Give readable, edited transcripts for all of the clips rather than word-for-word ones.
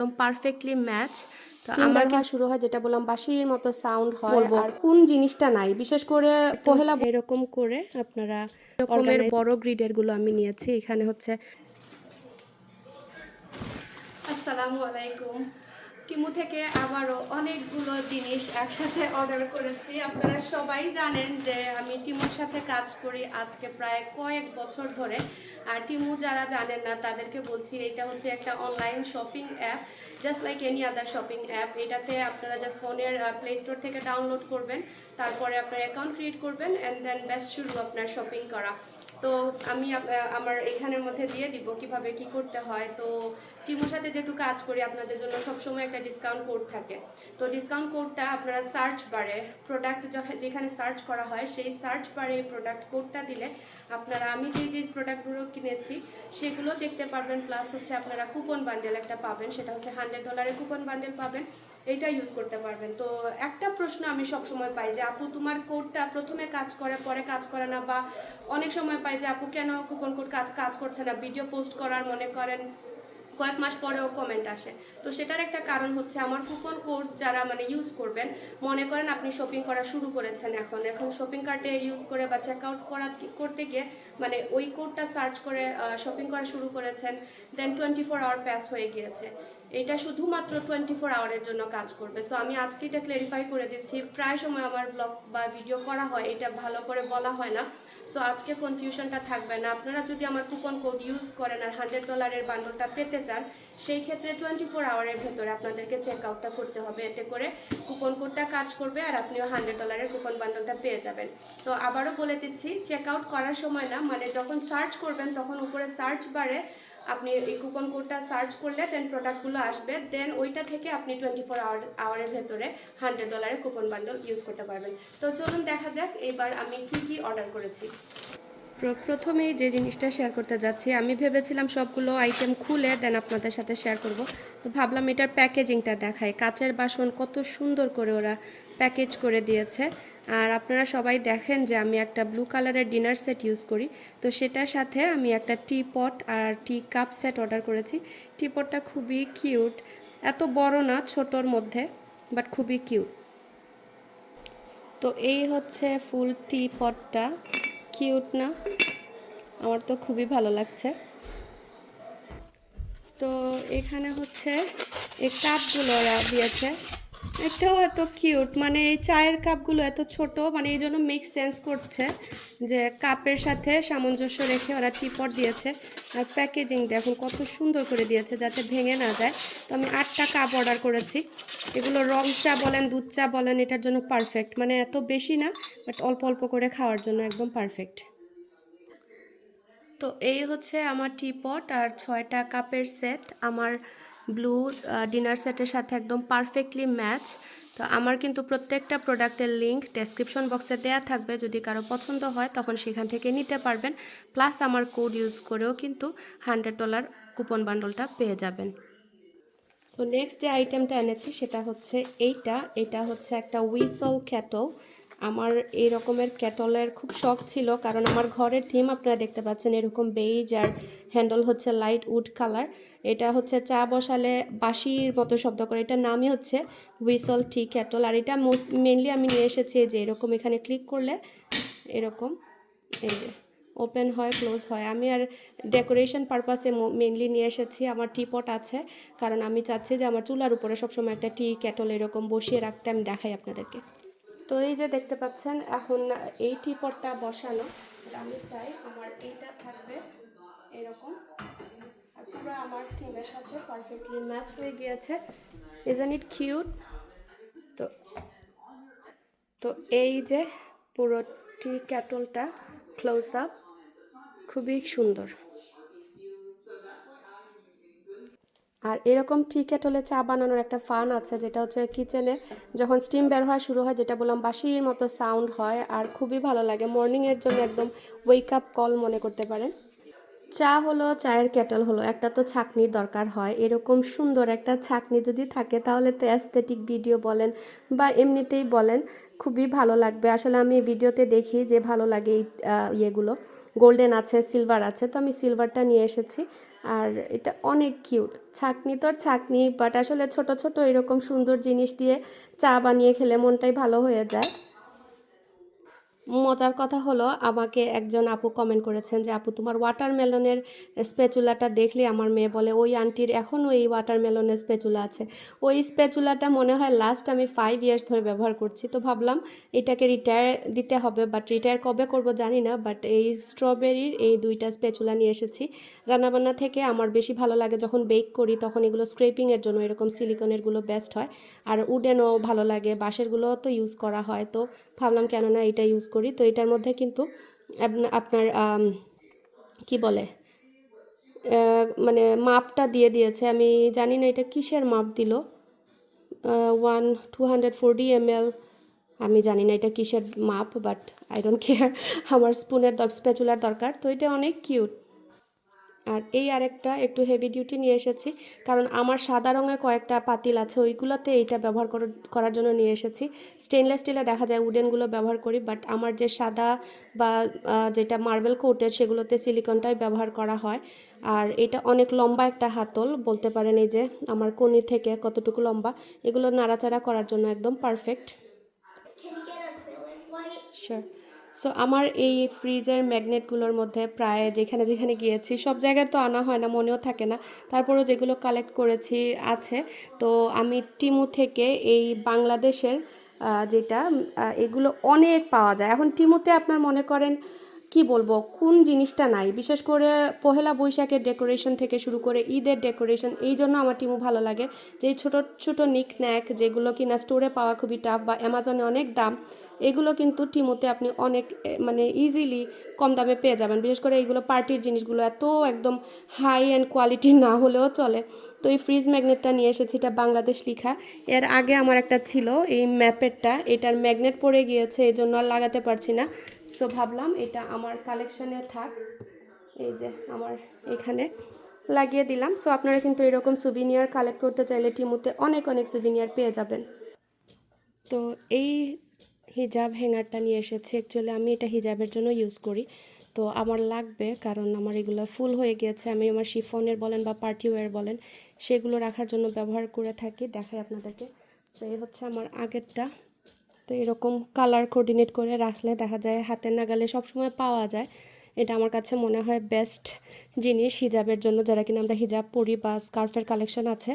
একদম perfectly match. তো ডিম আমার বের হওয়া শুরু হয়, যেটা বললাম বাঁশির মতো সাউন্ড হয়। আর কোন জিনিসটা নাই, বিশেষ করে পহেলা এরকম করে আপনারা রকমের বড় গ্রিডের গুলো আমি নিয়েছি। এখানে হচ্ছে আসসালামু আলাইকুম। টিমু থেকে আবারও অনেকগুলো জিনিস একসাথে অর্ডার করেছি। আপনারা সবাই জানেন যে আমি টিমুর সাথে কাজ করি আজকে প্রায় কয়েক বছর ধরে। আর টিমু যারা জানেন না তাদেরকে বলছি, এটা হচ্ছে একটা online shopping app, just like any other shopping app. এটাতে আপনারা জাস্ট ফোনের প্লে স্টোর থেকে ডাউনলোড করবেন, তারপরে আপনার অ্যাকাউন্ট ক্রিয়েট করবেন অ্যান্ড দেন ব্যাস শুরু আপনার শপিং করা। তো আমি আমার এখানের মধ্যে দিয়ে দিব কিভাবে কি করতে হয়। তো টিমুর সাথে যেহেতু কাজ করি, আপনাদের জন্য সবসময় একটা ডিসকাউন্ট কোড থাকে। তো ডিসকাউন্ট কোডটা আপনারা সার্চ বারে প্রোডাক্ট যেখানে সার্চ করা হয় সেই সার্চ বারে এই প্রোডাক্ট কোডটা দিলে আপনারা আমি যে প্রোডাক্টগুলো কিনেছি সেগুলো দেখতে পারবেন। প্লাস হচ্ছে আপনারা কুপন বান্ডেল একটা পাবেন, সেটা হচ্ছে $100 কুপন বান্ডেল পাবেন, এটা ইউজ করতে পারবেন। তো একটা প্রশ্ন আমি সবসময় পাই যে আপু তোমার কোডটা প্রথমে কাজ করে পরে কাজ করে না, বা অনেক সময় পাই যে আপু কেন কুপন কোড কাজ করছে না, ভিডিও পোস্ট করার মনে করেন কয়েক মাস পরেও কমেন্ট আসে। তো সেটার একটা কারণ হচ্ছে আমার কুপন কোড যারা ইউজ করবেন, মনে করেন আপনি শপিং করা শুরু করেছেন, এখন শপিং কার্টে ইউজ করে বা চেক আউট করতে গিয়ে ওই কোডটা সার্চ করে শপিং করা শুরু করেছেন, দেন 24 আওয়ার প্যাস হয়ে গিয়েছে। এটা শুধুমাত্র 24 আওয়ারের জন্য কাজ করবে। সো আমি আজকে এটা ক্লারিফাই করে দিচ্ছি। প্রায় সময় আমার ব্লগ বা ভিডিও করা হয়, এটা ভালো করে বলা হয় না। সো আজকে কনফিউশনটা থাকবে না। আপনারা যদি আমার কুপন কোড ইউজ করেন আর $100 বান্ডলটা পেতে চান, সেই ক্ষেত্রে 24 আওয়ারের ভেতরে আপনাদেরকে চেক আউটটা করতে হবে। এতে করে কুপন কোডটা কাজ করবে আর আপনিও $100 কুপন বান্ডলটা পেয়ে যাবেন। তো আবারও বলে দিচ্ছি, চেক আউট করার সময় না, যখন সার্চ করবেন তখন উপরে সার্চ বারে আপনি এই কুপন কোডটা সার্চ করলে দেন প্রোডাক্টগুলো আসবে, দেন ওইটা থেকে আপনি 24 আওয়ারের ভেতরে $100 কুপন বান্ডল ইউজ করতে পারবেন। তো চলুন দেখা যাক এবার আমি কি অর্ডার করেছি। প্রথমেই যে জিনিসটা শেয়ার করতে যাচ্ছি, আমি ভেবেছিলাম সবগুলো আইটেম খুলে দেন আপনাদের সাথে শেয়ার করব। তো ভাবলাম এটার প্যাকেজিংটা দেখায়। কাচের বাসন কত সুন্দর করে ওরা প্যাকেজ করে দিয়েছে। আর আপনারা সবাই দেখেন যে আমি একটা ব্লু কালারের ডিনার সেট ইউজ করি, তো সেটার সাথে আমি একটা টি পট আর টি কাপ সেট অর্ডার করেছি। টি পটটা খুবই কিউট, এত বড় না, ছোটোর মধ্যে, বাট খুবই কিউট। তো এই হচ্ছে ফুল টি পটটা, কিউট না? আমার তো খুবই ভালো লাগছে। তো এখানে হচ্ছে এই কাপগুলো ওরা দিয়েছে, এটাও এত কিউট। এই চায়ের কাপগুলো এত ছোট, এই জন্য মেক সেন্স করছে যে কাপের সাথে সামঞ্জস্য রেখে ওরা টিপট দিয়েছে। আর প্যাকেজিং দেখুন কত সুন্দর করে দিয়েছে যাতে ভেঙে না যায়। তো আমি 8টা কাপ অর্ডার করেছি। এগুলো রং চা বলেন দুধ চা বলেন এটার জন্য পারফেক্ট, এত বেশি না, বাট অল্প অল্প করে খাওয়ার জন্য একদম পারফেক্ট। তো এই হচ্ছে আমার টিপট আর 6টা কাপের সেট, আমার ব্লু ডিনার সেটের সাথে একদম পারফেক্টলি ম্যাচ। তো আমার কিন্তু প্রত্যেকটা প্রোডাক্টের লিঙ্ক ডেসক্রিপশন বক্সে দেওয়া থাকবে, যদি কারো পছন্দ হয় তখন সেখান থেকে নিতে পারবেন। প্লাস আমার কোড ইউজ করেও কিন্তু $100 কুপন বান্ডলটা পেয়ে যাবেন। সো নেক্সট যে আইটেমটা এনেছি সেটা হচ্ছে এটা হচ্ছে একটা উইসল ক্যাটল। আমার এই রকমের ক্যাটলের খুব শখ ছিল, কারণ আমার ঘরের থিম আপনারা দেখতে পাচ্ছেন এরকম বেইজ, আর হ্যান্ডেল হচ্ছে লাইট উড কালার। এটা হচ্ছে চা বসালে বাঁশির মতো শব্দ করে, এটার নামই হচ্ছে উইসল টি ক্যাটল। আর এটা মেনলি আমি নিয়ে এসেছি যে এরকম, এখানে ক্লিক করলে এরকম এই যে ওপেন হয় ক্লোজ হয়। আমি আর ডেকোরেশন পারপাসে মেনলি নিয়ে এসেছি। আমার টি পট আছে, কারণ আমি চাচ্ছি যে আমার চুলার উপরে সবসময় একটা টি ক্যাটল এরকম বসিয়ে রাখতে। আমি দেখাই আপনাদেরকে। তো এই যে দেখতে পাচ্ছেন এখন এই টি পটটা বসানো, আমি চাই আমার এইটা থাকবে এরকম, আর পুরো আমার থিমের সাথে পারফেক্টলি ম্যাচ হয়ে গিয়েছে। Isn't it cute? তো তো এই যে পুরো টি ক্যাটলটা ক্লোজ আপ, খুবই সুন্দর। আর এরকম টি কেটলে চা বানানোর একটা ফান আছে, যেটা হচ্ছে কিচেনে যখন স্টিম বের হওয়া শুরু হয়, যেটা বললাম বাঁশির মতো সাউন্ড হয়, আর খুবই ভালো লাগে। মর্নিংয়ের জন্য একদম ওয়েক আপ কল মনে করতে পারেন। চা হলো, চায়ের কেটল হলো, একটা তো ছাঁকনির দরকার হয়। এরকম সুন্দর একটা ছাঁকনি যদি থাকে তাহলে তো অ্যাস্থেটিক ভিডিও বলেন বা এমনিতেই বলেন খুবই ভালো লাগবে। আসলে আমি ভিডিওতে দেখি যে ভালো লাগে এই ইয়েগুলো, গোল্ডেন আছে, সিলভার আছে, তো আমি সিলভারটা নিয়ে এসেছি। আর এটা অনেক কিউট। ছাঁকনি তো আর ছাঁকনি, বাট আসলে ছোট ছোট এরকম সুন্দর জিনিস দিয়ে চা বানিয়ে খেলে মনটাই ভালো হয়ে যায়। মজার কথা হলো, আমাকে একজন আপু কমেন্ট করেছেন যে আপু তোমার ওয়াটারমেলনের স্প্যাচুলাটা দেখলে আমার মেয়ে বলে ওই আন্টির এখনও এই ওয়াটারমেলনের স্প্যাচুলা আছে। ওই স্প্যাচুলাটা মনে হয় লাস্ট আমি 5 ইয়ার্স ধরে ব্যবহার করছি। তো ভাবলাম এটাকে রিটায়ার দিতে হবে, বাট রিটায়ার কবে করব জানি না। বাট এই স্ট্রবেরির এই দুইটা স্প্যাচুলা নিয়ে এসেছি। রান্নাবান্না থেকে আমার বেশি ভালো লাগে যখন বেক করি, তখন এগুলো স্ক্রেপিংয়ের জন্য এরকম সিলিকনেরগুলো বেস্ট হয়। আর উডেনও ভালো লাগে, বাঁশেরগুলো তো ইউজ করা হয়। তো ভাবলাম কেন না এটা ইউজ করি। তো এটার মধ্যে কিন্তু আপনার কি বলে মানে মাপটা দিয়ে দিয়েছে। আমি জানি না এটা কিসের মাপ দিল, 240 ml। আমি জানি না এটা কিসের মাপ, বাট আই ডোন্ট কেয়ার। আমার স্পুনের স্প্যাচুলার দরকার। তো এটা অনেক কিউট। আর এই আরেকটা একটু হেভি ডিউটি নিয়ে এসেছি, কারণ আমার সাদা রঙের কয়েকটা পাতিল আছে, ওইগুলোতে এইটা ব্যবহার করার জন্য নিয়ে এসেছি। স্টেনলেস স্টিলে দেখা যায় উডেনগুলো ব্যবহার করি, বাট আমার যে সাদা বা যেটা মার্বেল কোটের সেগুলোতে সিলিকনটাই ব্যবহার করা হয়। আর এটা অনেক লম্বা একটা হাতল বলতে পারেন, এই যে আমার কনি থেকে কতটুকু লম্বা, এগুলো নাড়াচাড়া করার জন্য একদম পারফেক্ট। শিওর। সো আমার এই ফ্রিজের ম্যাগনেটগুলোর মধ্যে প্রায় যেখানে যেখানে গিয়েছি সব জায়গায় তো আনা হয় না, মনেও থাকে না, তারপরেও যেগুলো কালেক্ট করেছি আছে। তো আমি টিমু থেকে এই বাংলাদেশের যেটা এগুলো অনেক পাওয়া যায় এখন টিমুতে। আপনার মনে করেন কি বলবো, কোন জিনিসটা নাই, বিশেষ করে পহেলা বৈশাখের ডেকোরেশন থেকে শুরু করে ঈদের ডেকোরেশন। এই জন্য আমার টিমু ভালো লাগে, যে এই ছোটো ছোটো নিকন্যাক যেগুলো কিনা স্টোরে পাওয়া খুবই টাফ বা অ্যামাজনে অনেক দাম, এগুলো কিন্তু টিমুতে আপনি অনেক মানে ইজিলি কম দামে পেয়ে যাবেন। বিশেষ করে এইগুলো পার্টির জিনিসগুলো এত একদম হাই অ্যান্ড কোয়ালিটি না হলেও চলে। তো এই ফ্রিজ ম্যাগনেটটা নিয়ে এসেছি, এটা বাংলাদেশ লেখা। এর আগে আমার একটা ছিল এই ম্যাপেরটা, এটার ম্যাগনেট পড়ে গিয়েছে, এই জন্য আর লাগাতে পারছি না। সো ভাবলাম এটা আমার কালেকশানে থাক, এই যে আমার এখানে লাগিয়ে দিলাম। সো আপনারা কিন্তু এরকম সুভিনিয়ার কালেক্ট করতে চাইলে টিমুতে অনেক অনেক সুভিনিয়ার পেয়ে যাবেন। তো এই হিজাব হ্যাঙ্গারটা নিয়ে এসেছি। অ্যাকচুয়ালি আমি এটা হিজাবের জন্য ইউজ করি, তো আমার লাগবে, কারণ আমার এগুলো ফুল হয়ে গিয়েছে। আমি আমার শিফনের বলেন বা পার্টি ওয়্যার বলেন, সেগুলো রাখার জন্য ব্যবহার করে থাকি। দেখাই আপনাদেরকে। তো এই হচ্ছে আমার আগেরটা। তো এরকম কালার কোঅর্ডিনেট করে রাখলে দেখা যায় হাতের নাগালে সবসময় পাওয়া যায়। এটা আমার কাছে মনে হয় বেস্ট জিনিস হিজাবের জন্য। যারা কিনা আমরা হিজাব পরি বা স্কার্ফের কালেকশন আছে,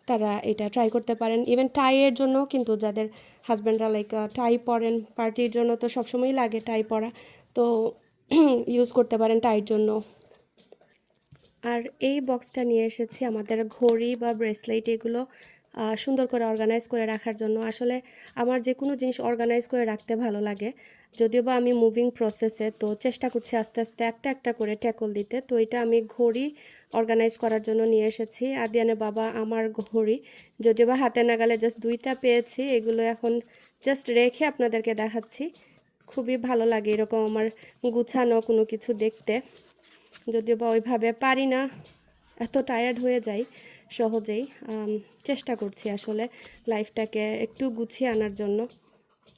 তারা এটা ট্রাই করতে পারেন। ইভেন টাইয়ের জন্য কিন্তু, যাদের হাজব্যান্ডরা লাইক টাই পরেন, পার্টির জন্য তো সবসময়ই লাগে টাই পরা, তো ইউজ করতে পারেন টাইয়ের জন্য। আর এই বক্সটা নিয়ে এসেছি আমাদের ঘড়ি বা ব্রেসলেট এগুলো সুন্দর করে অর্গানাইজ করে রাখার জন্য। আসলে আমার যে কোনো জিনিস অর্গানাইজ করে রাখতে ভালো লাগে, যদিও বা আমি মুভিং প্রসেসে, তো চেষ্টা করছি আস্তে আস্তে একটা একটা করে ট্যাকল দিতে। তো এটা আমি ঘড়ি অর্গানাইজ করার জন্য নিয়ে এসেছি। আদিয়ানের বাবা আমার ঘড়ি, যদিও বা হাতে নাগালে জাস্ট 2টা পেয়েছি, এগুলো এখন জাস্ট রেখে আপনাদেরকে দেখাচ্ছি। খুবই ভালো লাগে এরকম আমার গুছানো কোনো কিছু দেখতে, যদিও বা ওইভাবে পারি না, এত টায়ার্ড হয়ে যাই সহজেই। চেষ্টা করছি আসলে লাইফটাকে একটু গুছিয়ে আনার জন্য।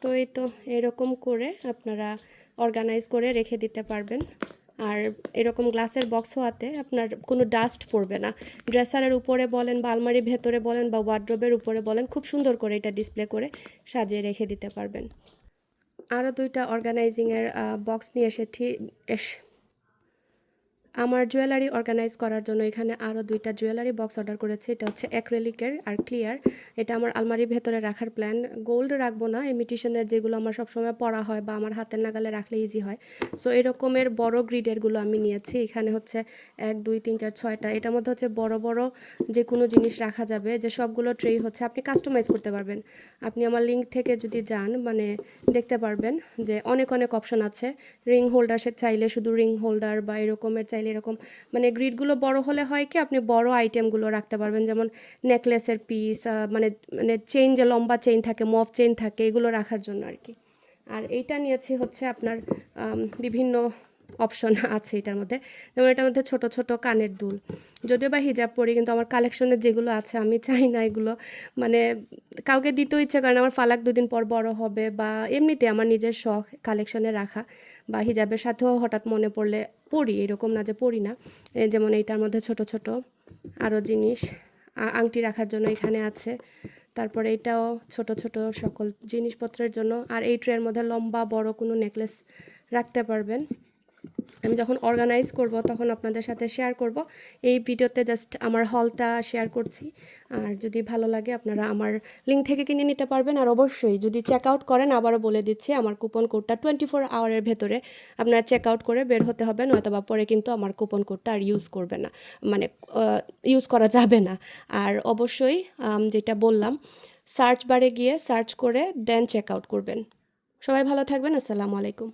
তো এই তো এরকম করে আপনারা অর্গানাইজ করে রেখে দিতে পারবেন। আর এরকম গ্লাসের বক্স হওয়াতে আপনার কোনো ডাস্ট পড়বে না। ড্রেসারের উপরে বলেন বা আলমারির ভেতরে বলেন বা ওয়ার্ড্রোবের উপরে বলেন, খুব সুন্দর করে এটা ডিসপ্লে করে সাজিয়ে রেখে দিতে পারবেন। আরও 2টা অর্গানাইজিংয়ের বক্স নিয়ে আমার জুয়েলারি অর্গানাইজ করার জন্য এখানে আরও 2টা জুয়েলারি বক্স অর্ডার করেছি। এটা হচ্ছে অ্যাক্রেলিকের আর ক্লিয়ার। এটা আমার আলমারির ভেতরে রাখার প্ল্যান। গোল্ড রাখবো না, ইমিটেশনের যেগুলো আমার সবসময় পরা হয় বা আমার হাতের নাগালে রাখলে ইজি হয়। সো এরকমের বড় গ্রিডেরগুলো আমি নিয়েছি। এখানে হচ্ছে 1 2 3 4 6টা। এটার মধ্যে হচ্ছে বড় বড় যে কোনো জিনিস রাখা যাবে, যে সবগুলো ট্রেই হচ্ছে আপনি কাস্টমাইজ করতে পারবেন। আপনি আমার লিঙ্ক থেকে যদি যান, মানে দেখতে পারবেন যে অনেক অনেক অপশন আছে। রিং হোল্ডার সে চাইলে শুধু রিং হোল্ডার, বা এরকমের চাইলে এরকম, মানে গ্রিডগুলো বড় হলে হয় কি আপনি বড় আইটেমগুলো রাখতে পারবেন, যেমন নেকলেসের পিস, মানে মানে চেইন, যে লম্বা চেইন থাকে, মফ চেইন থাকে, এগুলো রাখার জন্য আর কি। আর এইটা নিয়েছি হচ্ছে আপনার বিভিন্ন অপশন আছে এটার মধ্যে। যেমন এটার মধ্যে ছোট ছোট কানের দুল, যদিও বা হিজাব পরি, কিন্তু আমার কালেকশনের যেগুলো আছে আমি চাই না এগুলো মানে কাউকে দিতেও ইচ্ছে করে না। আমার ফালাক দুদিন পর বড় হবে, বা এমনিতে আমার নিজের শখ কালেকশনে রাখা, বা হিজাবের সাথেও হঠাৎ মনে পড়লে পরি, এরকম না যে পরি না। যেমন এইটার মধ্যে ছোট ছোট আরও জিনিস, আংটি রাখার জন্য এখানে আছে। তারপরে এটাও ছোট ছোট সকল জিনিসপত্রের জন্য। আর এই ট্রের মধ্যে লম্বা বড় কোনো নেকলেস রাখতে পারবেন। আমি যখন অর্গানাইজ করব তখন আপনাদের সাথে শেয়ার করব। এই ভিডিওতে জাস্ট আমার হলটা শেয়ার করছি। আর যদি ভালো লাগে আপনারা আমার লিঙ্ক থেকে কিনে নিতে পারবেন। আর অবশ্যই যদি চেক আউট করেন, আবারও বলে দিচ্ছি, আমার কুপন কোডটা 24 আওয়ারের ভেতরে আপনারা চেক আউট করে বের হতে হবে, নয়তো বা পরে কিন্তু আমার কুপন কোডটা আর ইউজ করবে না, মানে ইউজ করা যাবে না। আর অবশ্যই যেটা বললাম, সার্চ বারে গিয়ে সার্চ করে দেন চেক আউট করবেন। সবাই ভালো থাকবেন। আসসালামু আলাইকুম।